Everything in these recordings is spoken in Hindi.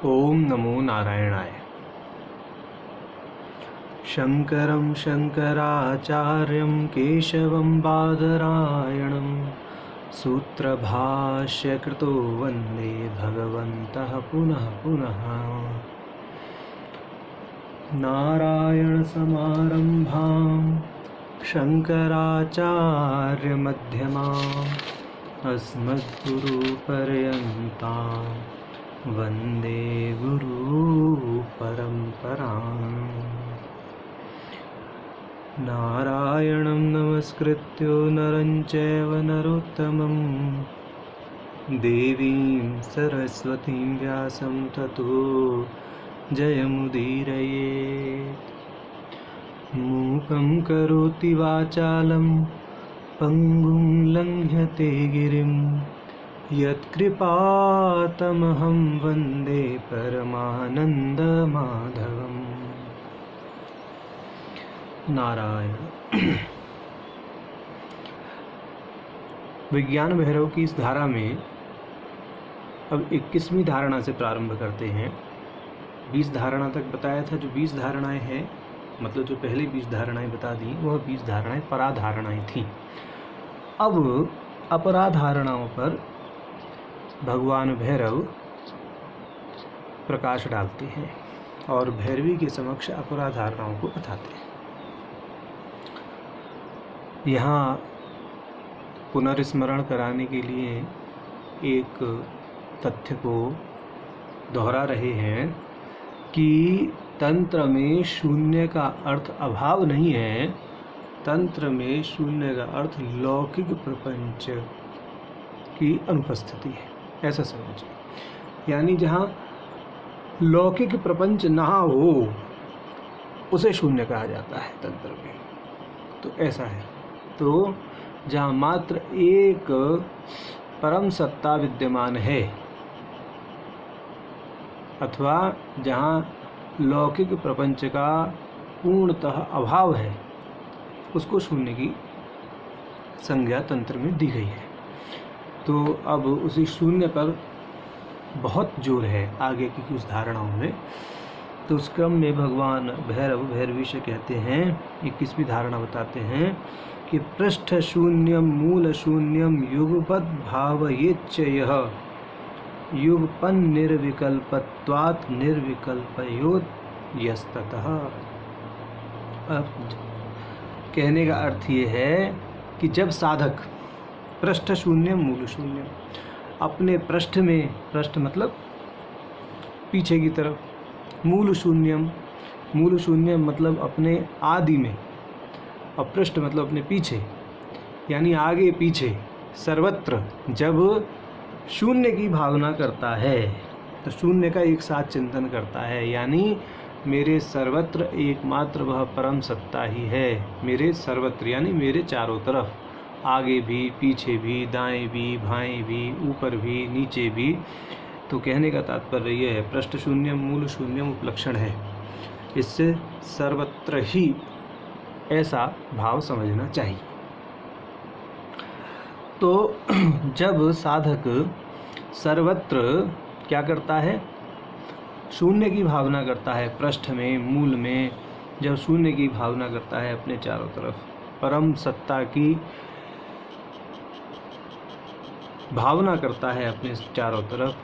ओम नमो नारायणाय। शंकरं शंकराचार्यं केशवं बादरायणं सूत्रभाष्यकृतो वन्दे भगवन्तः पुनः पुनः। नारायणसमारम्भां शंकराचार्यमध्यमाम् अस्मद्गुरुपर्यन्तां वन्दे गुरुपरम्पराम्। नारायणं नमस्कृत्य नरं चैव नरोत्तमं देवीं सरस्वतीं व्यासं ततो जयमुदीरयेत्। मूकं करोति वाचालं पङ्गुं लङ्घ्यते गिरिं यत्कृपातमहं वन्दे परमानन्दमाधवम्। नारायण। विज्ञान भैरव की इस धारा में अब 21वीं धारणा से प्रारंभ करते हैं। 20 धारणा तक बताया था। जो 20 धारणाएं हैं, मतलब जो पहले 20 धारणाएं बता दी, वह 20 धारणाएं पराधारणाएं थीं। अब अपराधारणाओं पर भगवान भैरव प्रकाश डालते हैं और भैरवी के समक्ष अपराधारणाओं को बताते हैं। यहाँ पुनर्स्मरण कराने के लिए एक तथ्य को दोहरा रहे हैं कि तंत्र में शून्य का अर्थ अभाव नहीं है। तंत्र में शून्य का अर्थ लौकिक प्रपंच की अनुपस्थिति है, ऐसा समझिए। यानी जहाँ लौकिक प्रपंच ना हो उसे शून्य कहा जाता है तंत्र में। तो ऐसा है। तो जहाँ मात्र एक परम सत्ता विद्यमान है अथवा जहाँ लौकिक प्रपंच का पूर्णतः अभाव है, उसको शून्य की संज्ञा तंत्र में दी गई है। तो अब उसी शून्य पर बहुत जोर है आगे की कुछ धारणाओं में। तो उस क्रम में भगवान भैरव भैरवी से कहते हैं, 21वीं धारणा बताते हैं कि पृष्ठ शून्यम मूल शून्यम युगपद भावयेच्च यः युगपन निर्विकल्पत्वात् निर्विकल्पयोत् यस्ततः। अब कहने का अर्थ ये है कि जब साधक पृष्ठ शून्यम मूल शून्यम, अपने पृष्ठ में, पृष्ठ मतलब पीछे की तरफ, मूल शून्यम मतलब अपने आदि में, और पृष्ठ मतलब अपने पीछे, यानी आगे पीछे, सर्वत्र जब शून्य की भावना करता है तो शून्य का एक साथ चिंतन करता है। यानी मेरे सर्वत्र एकमात्र वह परम सत्ता ही है। मेरे सर्वत्र यानी मेरे चारों तरफ, आगे भी, पीछे भी, दाएं भी, बाएं भी, ऊपर भी, नीचे भी। तो कहने का तात्पर्य यह है, पृष्ठ शून्यम मूल शून्यम उपलक्षण है। इससे सर्वत्र ही ऐसा भाव समझना चाहिए। तो जब साधक सर्वत्र क्या करता है, शून्य की भावना करता है, पृष्ठ में, मूल में, जब शून्य की भावना करता है अपने चारों तरफ, परम सत्ता की भावना करता है अपने चारों तरफ,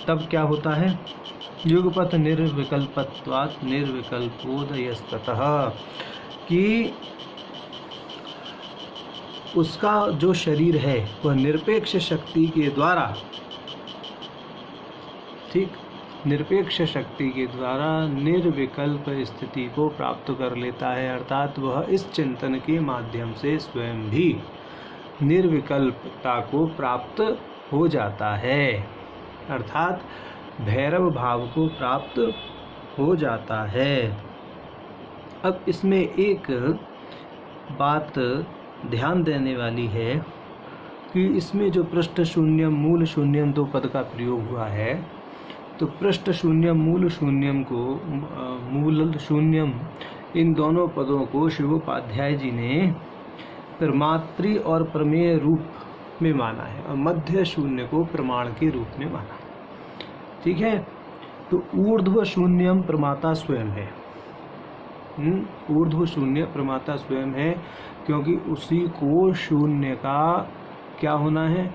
तब क्या होता है, युगपथ निर्विकल्पत्वात् निर्विकल्पोदयस्ततः, कि उसका जो शरीर है वह निरपेक्ष शक्ति के द्वारा, ठीक, निरपेक्ष शक्ति के द्वारा निर्विकल्प स्थिति को प्राप्त कर लेता है। अर्थात वह इस चिंतन के माध्यम से स्वयं भी निर्विकल्पता को प्राप्त हो जाता है, अर्थात भैरव भाव को प्राप्त हो जाता है। अब इसमें एक बात ध्यान देने वाली है कि इसमें जो पृष्ठ शून्यम मूल शून्यम दो पद का प्रयोग हुआ है, तो पृष्ठ शून्यम मूल शून्यम को, मूल शून्यम, इन दोनों पदों को शिवोपाध्याय जी ने प्रमात्री और प्रमेय रूप में माना है और मध्य शून्य को प्रमाण के रूप में माना है। ठीक है। तो ऊर्ध्व शून्यम प्रमाता स्वयं है। ऊर्ध्व शून्य प्रमाता स्वयं है, क्योंकि उसी को शून्य का क्या होना है,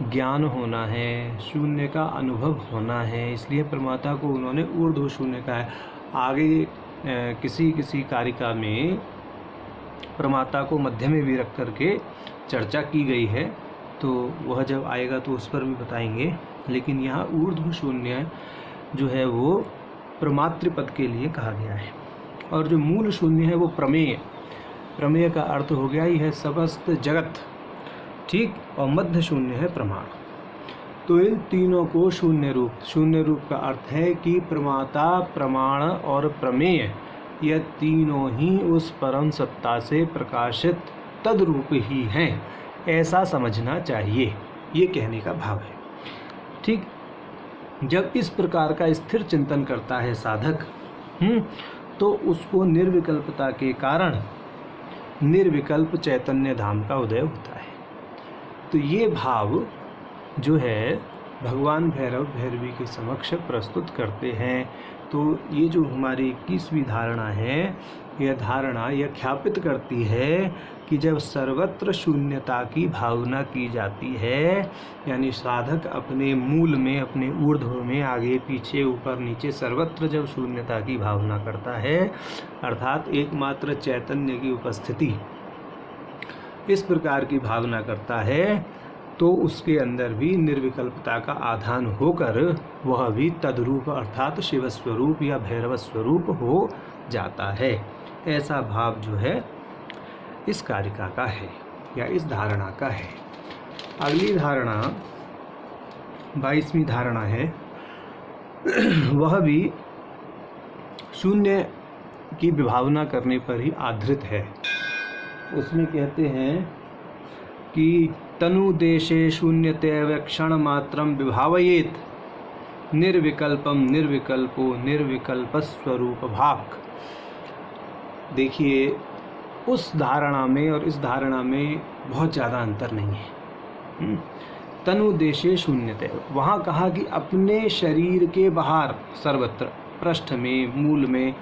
ज्ञान होना है, शून्य का अनुभव होना है, इसलिए प्रमाता को उन्होंने ऊर्ध्व शून्य कहा है। आगे किसी किसी कारिका में प्रमाता को मध्य में भी रख करके चर्चा की गई है, तो वह जब आएगा तो उस पर भी बताएंगे। लेकिन यहाँ ऊर्ध्व शून्य जो है वो प्रमातृपद के लिए कहा गया है। और जो मूल शून्य है वो प्रमेय, प्रमेय का अर्थ हो गया यह समस्त जगत, ठीक, और मध्य शून्य है प्रमाण। तो इन तीनों को शून्य रूप का अर्थ है कि प्रमाता, प्रमाण और प्रमेय यह तीनों ही उस परम सत्ता से प्रकाशित तद्रूप ही हैं, ऐसा समझना चाहिए, ये कहने का भाव है। ठीक, जब इस प्रकार का स्थिर चिंतन करता है साधक, तो उसको निर्विकल्पता के कारण निर्विकल्प चैतन्य धाम का उदय होता है। तो ये भाव जो है भगवान भैरव भैरवी के समक्ष प्रस्तुत करते हैं। तो ये जो हमारी 21वीं धारणा है, यह धारणा यह ख्यापित करती है कि जब सर्वत्र शून्यता की भावना की जाती है, यानी साधक अपने मूल में, अपने ऊर्ध्व में, आगे पीछे ऊपर नीचे सर्वत्र जब शून्यता की भावना करता है, अर्थात एकमात्र चैतन्य की उपस्थिति, इस प्रकार की भावना करता है, तो उसके अंदर भी निर्विकल्पता का आधान होकर वह भी तद्रूप अर्थात शिव स्वरूप या भैरव स्वरूप हो जाता है। ऐसा भाव जो है इस कारिका का है या इस धारणा का है। अगली धारणा 22वीं धारणा है, वह भी शून्य की विभावना करने पर ही आधारित है। उसमें कहते हैं कि तनु देशे शून्यतैव क्षण मात्रम विभावयेत निर्विकल्पम निर्विकल्पो निर्विकल्प स्वरूप भाक। देखिए, उस धारणा में और इस धारणा में बहुत ज़्यादा अंतर नहीं है। तनु देशे शून्यतैव, वहाँ कहा कि अपने शरीर के बाहर सर्वत्र, पृष्ठ में, मूल में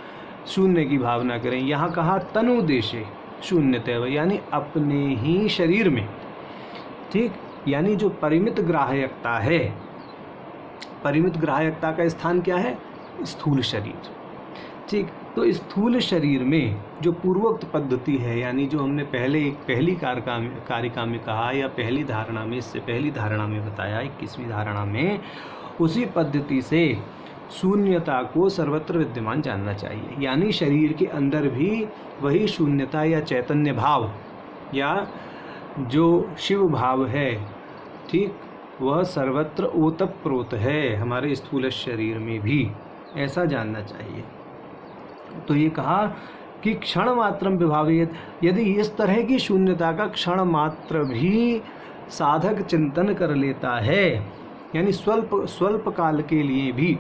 शून्य की भावना करें। यहाँ कहा तनु देशे शून्यतैव, यानी अपने ही शरीर में, ठीक, यानी जो परिमित ग्राह्यकता है, परिमित ग्राह्यकता का स्थान क्या है, स्थूल शरीर, ठीक। तो स्थूल शरीर में जो पूर्वोक्त पद्धति है, यानी जो हमने पहली कारिका में कहा या पहली धारणा में, इससे पहली धारणा में बताया, 21वीं धारणा में, उसी पद्धति से शून्यता को सर्वत्र विद्यमान जानना चाहिए। यानी शरीर के अंदर भी वही शून्यता या चैतन्य भाव या जो शिव भाव है, ठीक, वह सर्वत्र ओतप्रोत है हमारे स्थूल शरीर में भी, ऐसा जानना चाहिए। तो ये कहा कि क्षण मात्रम विभावित, यदि इस तरह की शून्यता का क्षण मात्र भी साधक चिंतन कर लेता है, यानी स्वल्प काल के लिए भी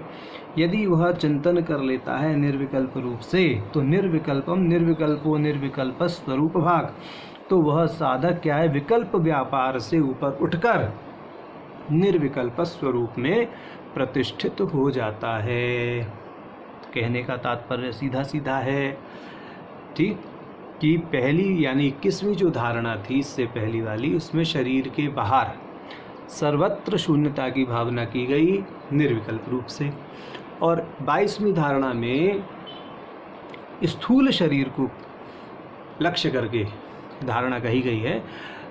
यदि वह चिंतन कर लेता है निर्विकल्प रूप से, तो निर्विकल्पम निर्विकल्पो निर्विकल्प स्वरूप भाग, तो वह साधक क्या है, विकल्प व्यापार से ऊपर उठकर निर्विकल्प स्वरूप में प्रतिष्ठित हो जाता है। कहने का तात्पर्य सीधा सीधा है, ठीक, कि पहली यानी 21वीं जो धारणा थी इससे पहली वाली, उसमें शरीर के बाहर सर्वत्र शून्यता की भावना की गई निर्विकल्प रूप से, और 22वीं धारणा में स्थूल शरीर को लक्ष्य करके धारणा कही गई है।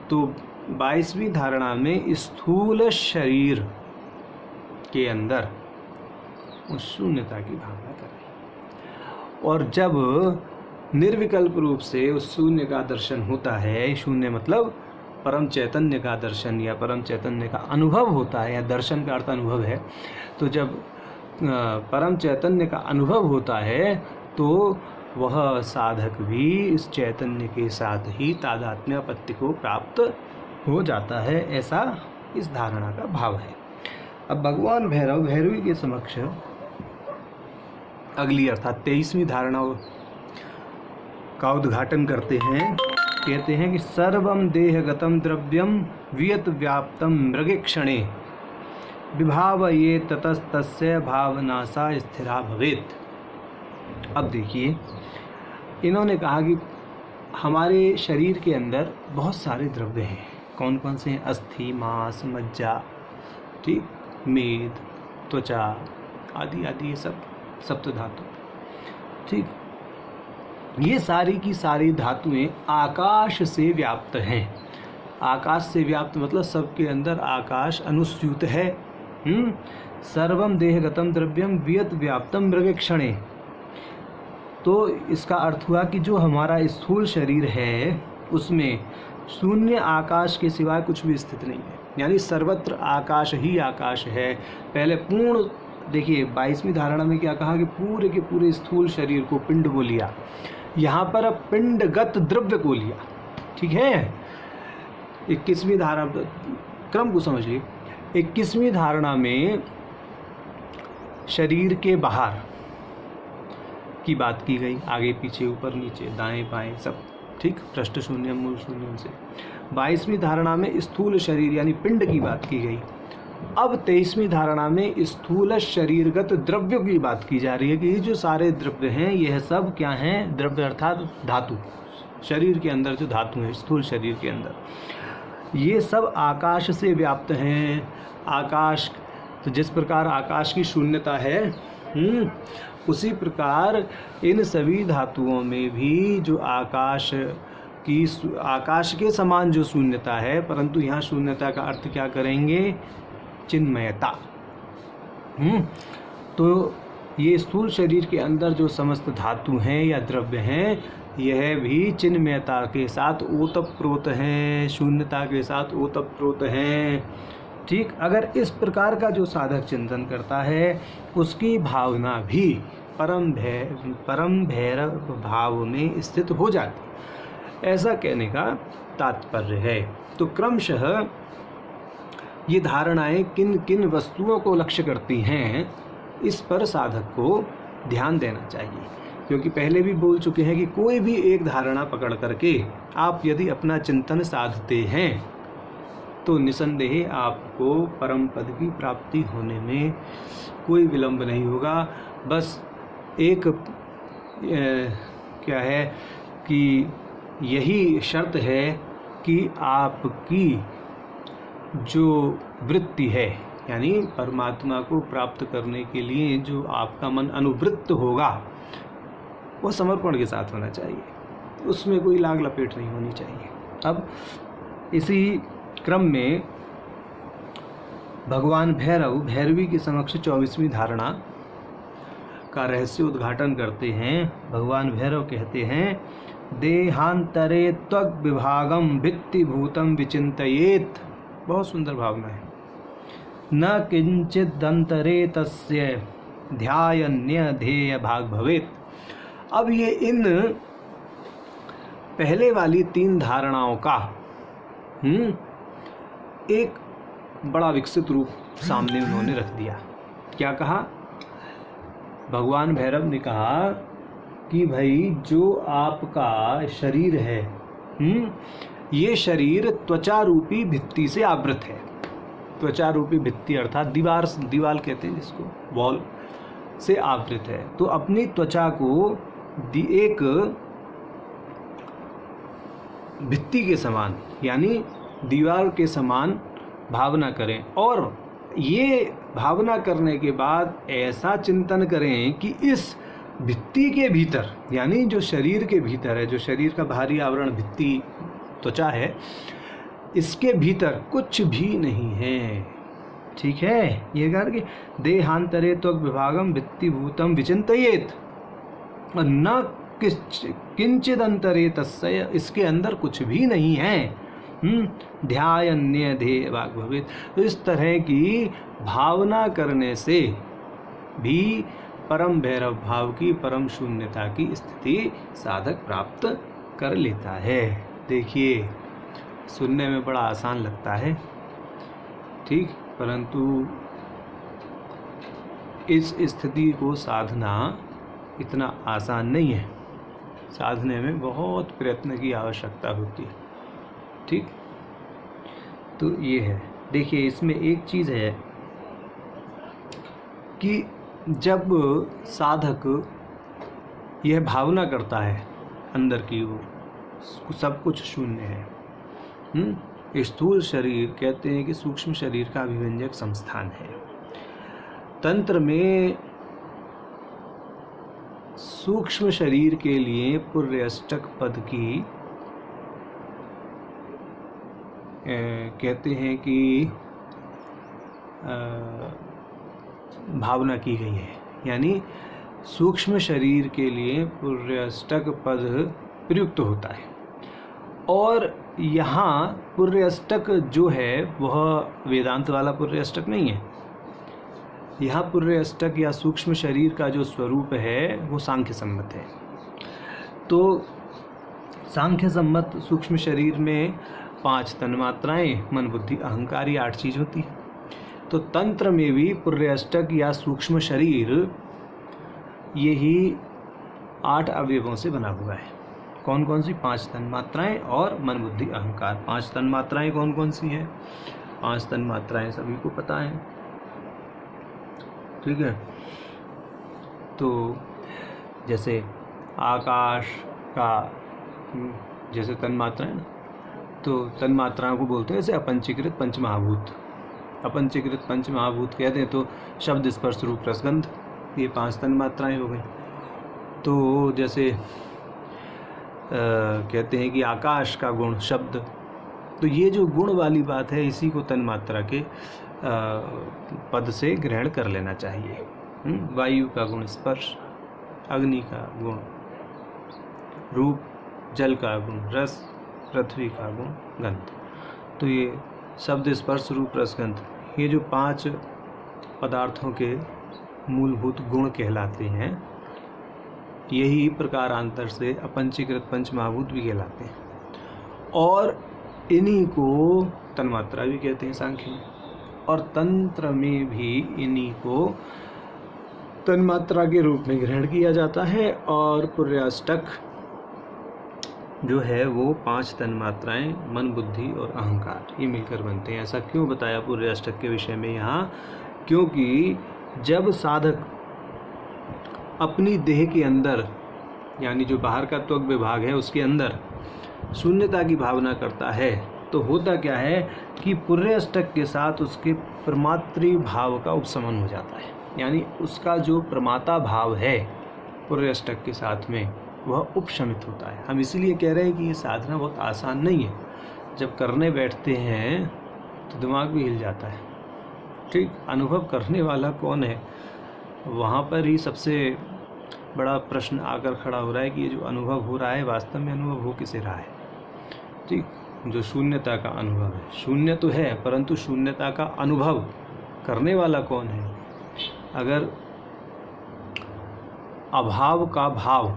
तो 22वीं धारणा में स्थूल शरीर के अंदर उस शून्यता की भावना करें, और जब निर्विकल्प रूप से उस शून्य का दर्शन होता है, शून्य मतलब परम चैतन्य का दर्शन या परम चैतन्य का अनुभव होता है, या दर्शन का अर्थ अनुभव है, तो जब परम चैतन्य का अनुभव होता है तो वह साधक भी इस चैतन्य के साथ ही तादात्म्यपत्ति को प्राप्त हो जाता है, ऐसा इस धारणा का भाव है। अब भगवान भैरव भैरवी के समक्ष अगली अर्थात 23वीं धारणा का उद्घाटन करते हैं। कहते हैं कि सर्वम देहगतम द्रव्यम वियत व्याप्तम मृगे क्षणे विभावये ततस्तस्य भावनासा स्थिरा भवेत्। अब देखिए, इन्होंने कहा कि हमारे शरीर के अंदर बहुत सारे द्रव्य हैं। कौन कौन से हैं? अस्थि, मांस, मज्जा, ठीक, मेद, त्वचा आदि आदि, ये सब सप्त धातु, ठीक। ये सारी की सारी धातुएं आकाश से व्याप्त हैं। आकाश से व्याप्त मतलब सबके अंदर आकाश अनुस्यूत है। सर्वम देहगतम द्रव्यम वियत व्याप्तम मृगक्षणे। तो इसका अर्थ हुआ कि जो हमारा स्थूल शरीर है उसमें शून्य आकाश के सिवाय कुछ भी स्थित नहीं है, यानी सर्वत्र आकाश ही आकाश है। पहले पूर्ण, देखिए 22वीं धारणा में क्या कहा कि पूरे के पूरे स्थूल शरीर को, पिंड को लिया। यहाँ पर अब पिंडगत द्रव्य को लिया, ठीक है। 21वीं धारणा, क्रम को समझिए। 21वीं धारणा में शरीर के बाहर की बात की गई, आगे पीछे ऊपर नीचे दाएं बाएं सब, ठीक, पृष्ठ शून्य मूल शून्य से। 22वीं धारणा में स्थूल शरीर यानी पिंड की बात की गई। अब 23वीं धारणा में स्थूल शरीरगत द्रव्यों की बात की जा रही है कि ये जो सारे द्रव्य हैं यह सब क्या हैं? द्रव्य अर्थात धातु। शरीर के अंदर जो धातु है स्थूल शरीर के अंदर, ये सब आकाश से व्याप्त हैं। आकाश, तो जिस प्रकार आकाश की शून्यता है, उसी प्रकार इन सभी धातुओं में भी जो आकाश के समान जो शून्यता है, परंतु यहाँ शून्यता का अर्थ क्या करेंगे? चिन्मयता। तो ये स्थूल शरीर के अंदर जो समस्त धातु हैं या द्रव्य हैं, यह भी चिन्मयता के साथ ओतप्रोत हैं, शून्यता के साथ ओतप्रोत हैं, ठीक। अगर इस प्रकार का जो साधक चिंतन करता है उसकी भावना भी परम भैरव भाव में स्थित हो जाती, ऐसा कहने का तात्पर्य है। तो क्रमशः ये धारणाएं किन किन वस्तुओं को लक्ष्य करती हैं, इस पर साधक को ध्यान देना चाहिए। क्योंकि पहले भी बोल चुके हैं कि कोई भी एक धारणा पकड़ करके आप यदि अपना चिंतन साधते हैं तो निसंदेह आपको परम पद की प्राप्ति होने में कोई विलंब नहीं होगा। बस एक क्या है कि यही शर्त है कि आपकी जो वृत्ति है, यानी परमात्मा को प्राप्त करने के लिए जो आपका मन अनुवृत्त होगा, वह समर्पण के साथ होना चाहिए, उसमें कोई लाग लपेट नहीं होनी चाहिए। अब इसी क्रम में भगवान भैरवी के समक्ष 24वीं धारणा का रहस्य उद्घाटन करते हैं। भगवान भैरव कहते हैं, देहांतरे त्वग विभागम भित्ति भूतम विचिंतयेत। बहुत सुंदर भावना है। न किंचित दंतरे तस्य ध्यायन्य ध्येय भाग भवेत। अब ये इन पहले वाली 3 धारणाओं का एक बड़ा विकसित रूप सामने उन्होंने रख दिया। क्या कहा? भगवान भैरव ने कहा कि भाई दो आपका शरीर है, ये शरीर त्वचा रूपी भित्ति से आवृत है। त्वचा रूपी भित्ति अर्थात दीवार कहते हैं जिसको, वॉल से आवृत है। तो अपनी त्वचा को एक भित्ति के समान यानी दीवार के समान भावना करें, और ये भावना करने के बाद ऐसा चिंतन करें कि इस भित्ति के भीतर, यानी जो शरीर के भीतर है, जो शरीर का बाहरी आवरण भित्ति त्वचा है, इसके भीतर कुछ भी नहीं है। ठीक है, ये कह कि देहांतरे त्वग विभागम भित्ति भूतम विचिंतयेत, और न किंचिद अंतरे तस्य, इसके अंदर कुछ भी नहीं है। ध्यायन्य ध्येय भाग भवेत। तो इस तरह की भावना करने से भी परम भैरव भाव की, परम शून्यता की स्थिति साधक प्राप्त कर लेता है। देखिए, सुनने में बड़ा आसान लगता है, ठीक, परंतु इस स्थिति को साधना इतना आसान नहीं है। साधने में बहुत प्रयत्न की आवश्यकता होती है। ठीक, तो ये है। देखिए, इसमें एक चीज़ है कि जब साधक यह भावना करता है अंदर की ओर सब कुछ शून्य है, स्थूल शरीर कहते हैं कि सूक्ष्म शरीर का अभिव्यंजक संस्थान है। तंत्र में सूक्ष्म शरीर के लिए पुर्यष्टक पद की कहते हैं कि भावना की गई है, यानी सूक्ष्म शरीर के लिए पुर्यष्टक पद प्रयुक्त होता है। और यहाँ पुर्यष्टक जो है वह वेदांत वाला पुर्यष्टक नहीं है। यहाँ पुर्यष्टक या सूक्ष्म शरीर का जो स्वरूप है वो सांख्य सम्मत है। तो सांख्य सम्मत सूक्ष्म शरीर में 5 तन्मात्राएं, मन बुद्धि अहंकार, ये 8 चीज़ होती है। तो तंत्र में भी पुर्यष्टक या सूक्ष्म शरीर यही 8 अवयवों से बना हुआ है। कौन कौन सी? 5 तन्मात्राएं और मन बुद्धि अहंकार। 5 तन्मात्राएं कौन कौन सी हैं? 5 तन्मात्राएं सभी को पता है, ठीक है। तो जैसे आकाश का जैसे तन्मात्राएं ना, तो तन्मात्राओं को बोलते हैं जैसे अपंचीकृत पंचमहाभूत। अपंचीकृत पंचमहाभूत कहते हैं तो शब्द, स्पर्श, रूप, रसगंध, ये 5 तन्मात्राएं हो गई। तो जैसे कहते हैं कि आकाश का गुण शब्द, तो ये जो गुण वाली बात है इसी को तन्मात्रा के पद से ग्रहण कर लेना चाहिए। वायु का गुण स्पर्श, अग्नि का गुण रूप, जल का गुण रस, पृथ्वी का गुण गंध। तो ये शब्द, स्पर्श, रूप, रस, गंध, ये जो 5 पदार्थों के मूलभूत गुण कहलाते हैं, यही प्रकारांतर से अपंचीकृत पंचमहाभूत भी कहलाते हैं। और इन्हीं को तन्मात्रा भी कहते हैं सांख्य में, और तंत्र में भी इन्हीं को तन्मात्रा के रूप में ग्रहण किया जाता है। और पुर्यष्टक जो है वो 5 तन्मात्राएं, मन बुद्धि और अहंकार, ये मिलकर बनते हैं। ऐसा क्यों बताया पुर्यष्टक के विषय में यहाँ? क्योंकि जब साधक अपनी देह के अंदर, यानी जो बाहर का त्वक विभाग है उसके अंदर शून्यता की भावना करता है, तो होता क्या है कि पुर्यष्टक के साथ उसके प्रमातृ भाव का उपशमन हो जाता है। यानी उसका जो प्रमाता भाव है पुर्यष्टक के साथ में वह उपशमित होता है। हम इसीलिए कह रहे हैं कि ये साधना बहुत आसान नहीं है। जब करने बैठते हैं तो दिमाग भी हिल जाता है, ठीक। अनुभव करने वाला कौन है, वहाँ पर ही सबसे बड़ा प्रश्न आकर खड़ा हो रहा है कि ये जो अनुभव हो रहा है वास्तव में अनुभव हो किसे रहा है, ठीक। जो शून्यता का अनुभव है, शून्य तो है परंतु शून्यता का अनुभव करने वाला कौन है? अगर अभाव का भाव,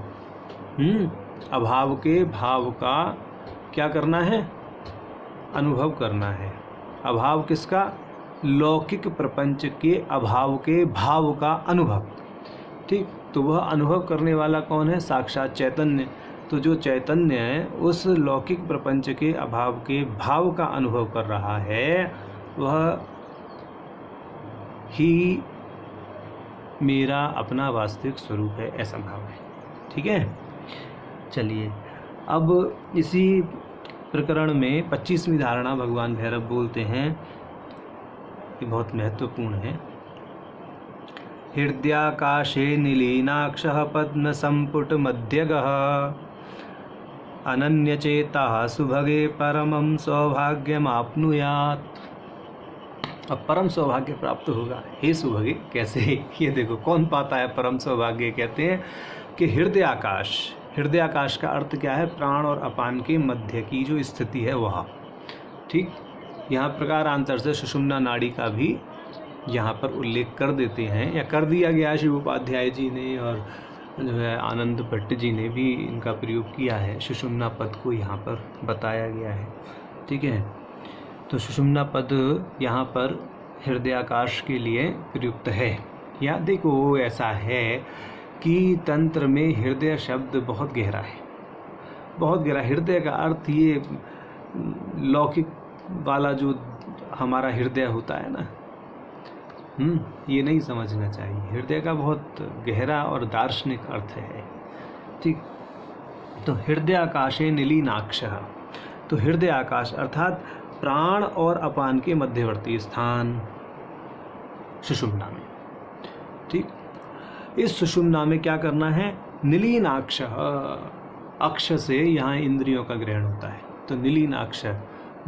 अभाव के भाव का क्या करना है? अनुभव करना है। अभाव किसका? लौकिक प्रपंच के अभाव के भाव का अनुभव, ठीक। तो वह अनुभव करने वाला कौन है? साक्षात चैतन्य। तो जो चैतन्य है उस लौकिक प्रपंच के अभाव के भाव का अनुभव कर रहा है, वह ही मेरा अपना वास्तविक स्वरूप है, ऐसा भाव है, ठीक है। चलिए, अब इसी प्रकरण में 25वीं धारणा भगवान भैरव बोलते हैं, ये बहुत महत्वपूर्ण है। हृदयाकाशे नीलीनाक्षः पद्म संपुट मध्यगः अनन्यचेता सुभगे परमं सौभाग्यमाप्नुयात्। अब परम सौभाग्य प्राप्त होगा। हे सुभगे, कैसे? ये देखो, कौन पाता है परम सौभाग्य? कहते हैं कि हृदय आकाश। हृदय आकाश का अर्थ क्या है? प्राण और अपान के मध्य की जो स्थिति है वह, ठीक। यहाँ प्रकारांतर से सुषुम्ना नाड़ी का भी यहाँ पर उल्लेख कर देते हैं, या कर दिया गया। शिव उपाध्याय जी ने और जो है आनंद भट्ट जी ने भी इनका प्रयोग किया है। सुषुम्ना पद को यहाँ पर बताया गया है, ठीक है। तो सुषुम्ना पद यहाँ पर हृदयाकाश के लिए प्रयुक्त है। या देखो, ऐसा है कि तंत्र में हृदय शब्द बहुत गहरा है, बहुत गहरा। हृदय का अर्थ ये लौकिक वाला जो हमारा हृदय होता है ना, ये नहीं समझना चाहिए। हृदय का बहुत गहरा और दार्शनिक अर्थ है। ठीक, तो हृदय आकाशे नीलीनाक्ष, तो हृदय आकाश अर्थात प्राण और अपान के मध्यवर्ती स्थान सुषुम्ना में। ठीक, इस सुषुम्ना में क्या करना है? नीलीनाक्ष, अक्ष से यहाँ इंद्रियों का ग्रहण होता है, तो नीलीनाक्ष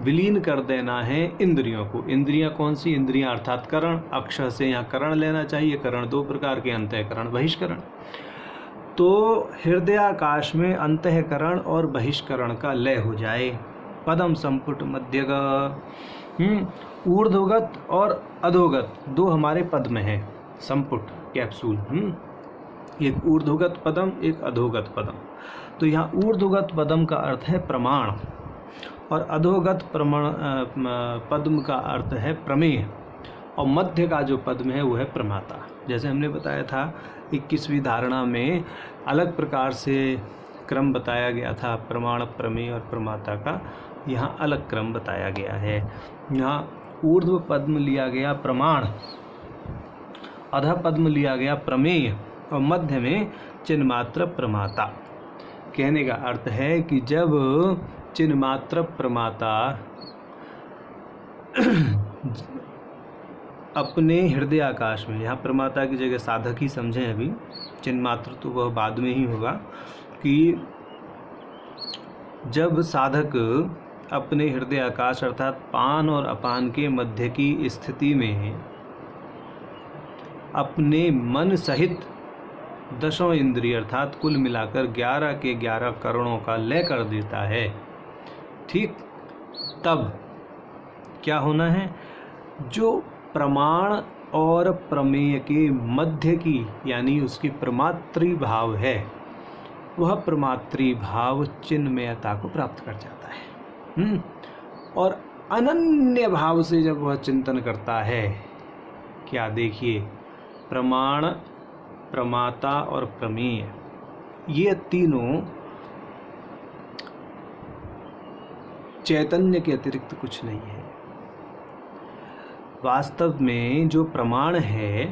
विलीन कर देना है इंद्रियों को। इंद्रियां कौन सी? इंद्रियां अर्थात करण। अक्ष से यहाँ करण लेना चाहिए। करण दो प्रकार के, अंतःकरण बहिष्करण। तो हृदयाकाश में अंतःकरण और बहिष्करण का लय हो जाए। पदम संपुट मध्यग, ऊर्ध्वगत और अधोगत दो हमारे पद में है। संपुट कैप्सूल, एक ऊर्ध्वगत पदम, एक अधोगत पदम। तो यहाँ ऊर्ध्वगत पदम का अर्थ है प्रमाण और अधोगत पद्म का अर्थ है प्रमेय, और मध्य का जो पद्म है वो है प्रमाता। जैसे हमने बताया था 21वीं धारणा में अलग प्रकार से क्रम बताया गया था, प्रमाण, प्रमेय और प्रमाता का। यहाँ अलग क्रम बताया गया है। यहाँ ऊर्ध्व पद्म लिया गया प्रमाण, अधः पद्म लिया गया प्रमेय, और मध्य में चिन्मात्र प्रमाता। कहने का अर्थ है कि जब चिन्मात्र प्रमाता अपने हृदय आकाश में, यहाँ प्रमाता की जगह साधक ही समझें अभी, चिन्मात्र तो वह बाद में ही होगा, कि जब साधक अपने हृदय आकाश अर्थात पान और अपान के मध्य की स्थिति में अपने मन सहित दशों इंद्रिय अर्थात कुल मिलाकर 11 के 11 करणों का लय कर देता है, ठीक, तब क्या होना है? जो प्रमाण और प्रमेय के मध्य की यानी उसकी प्रमात्री भाव है, वह प्रमात्री भाव चिन्मयता को प्राप्त कर जाता है। और अनन्य भाव से जब वह चिंतन करता है, क्या देखिए, प्रमाण, प्रमाता और प्रमेय, ये तीनों चैतन्य के अतिरिक्त कुछ नहीं है। वास्तव में जो प्रमाण है,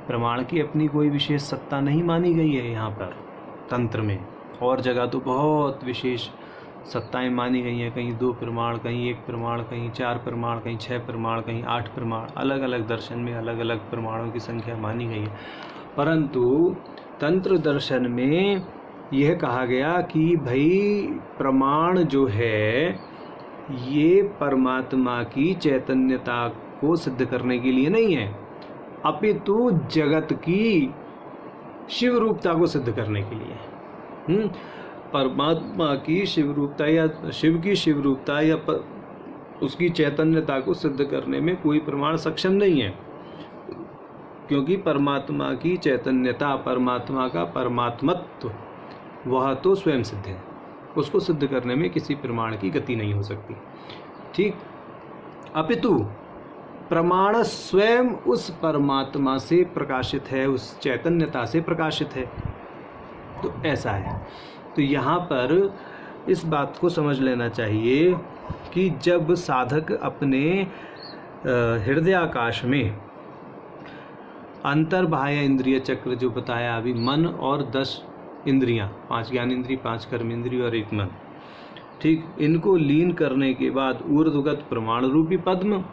प्रमाण की अपनी कोई विशेष सत्ता नहीं मानी गई है यहाँ पर तंत्र में। और जगह तो बहुत विशेष सत्ताएं मानी गई हैं, कहीं 2 प्रमाण, कहीं 1 प्रमाण, कहीं 4 प्रमाण, कहीं 6 प्रमाण, कहीं 8 प्रमाण। अलग अलग दर्शन में अलग अलग प्रमाणों की संख्या मानी गई है। परंतु तंत्र दर्शन में यह कहा गया कि भाई प्रमाण जो है ये परमात्मा की चैतन्यता को सिद्ध करने के लिए नहीं है, अपितु जगत की शिव रूपता को सिद्ध करने के लिए। परमात्मा की शिव रूपता या शिव की शिव रूपता या उसकी चैतन्यता को सिद्ध करने में कोई प्रमाण सक्षम नहीं है, क्योंकि परमात्मा की चैतन्यता, परमात्मा का परमात्मत्व, वह तो स्वयं सिद्ध है। उसको सिद्ध करने में किसी प्रमाण की गति नहीं हो सकती, ठीक। अपितु प्रमाण स्वयं उस परमात्मा से प्रकाशित है, उस चैतन्यता से प्रकाशित है। तो ऐसा है। तो यहाँ पर इस बात को समझ लेना चाहिए कि जब साधक अपने हृदयाकाश में अंतर्बाह्य इंद्रिय चक्र जो बताया अभी, मन और 10 इंद्रियां, 5 ज्ञान इंद्रिय, 5 कर्म इंद्रिय और 1 मन, ठीक, इनको लीन करने के बाद ऊर्ध्वगत प्रमाण रूपी पद्म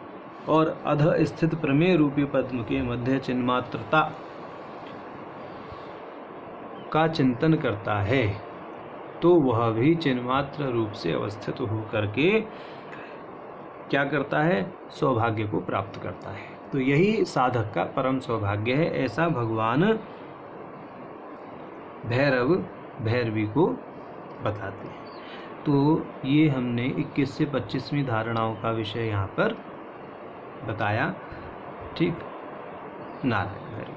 और अधः स्थित प्रमेय रूपी पद्म के मध्य चिन्मात्रता का चिंतन करता है, तो वह भी चिन्मात्र रूप से अवस्थित होकर के क्या करता है? सौभाग्य को प्राप्त करता है। तो यही साधक का परम सौभाग्य है, ऐसा भगवान भैरव भैरवी को बताते हैं। तो ये हमने 21 से 25वीं धारणाओं का विषय यहाँ पर बताया, ठीक। नारायण भैरव।